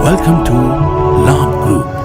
Welcome to Labh Group.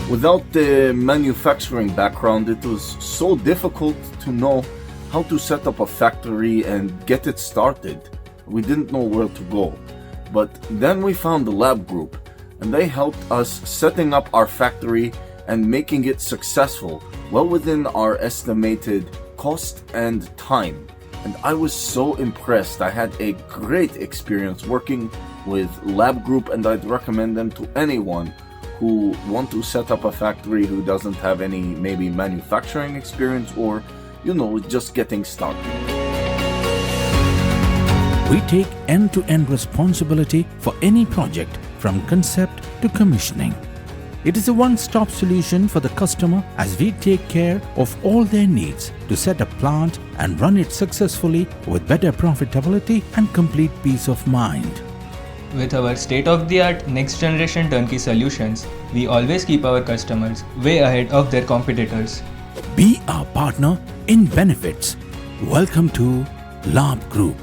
Without the manufacturing background, it was so difficult to know how to set up a factory and get it started. We didn't know where to go. But then we found the Labh Group, and they helped us setting up our factory and making it successful, well within our estimated cost and time. And I was so impressed. I had a great experience working with Labh Group, and I'd recommend them to anyone who want to set up a factory who doesn't have any maybe manufacturing experience or, just getting started. We take end-to-end responsibility for any project from concept to commissioning. It is a one-stop solution for the customer as we take care of all their needs to set a plant and run it successfully with better profitability and complete peace of mind. With our state-of-the-art next-generation turnkey solutions, we always keep our customers way ahead of their competitors. Be our partner in benefits. Welcome to Labh Group.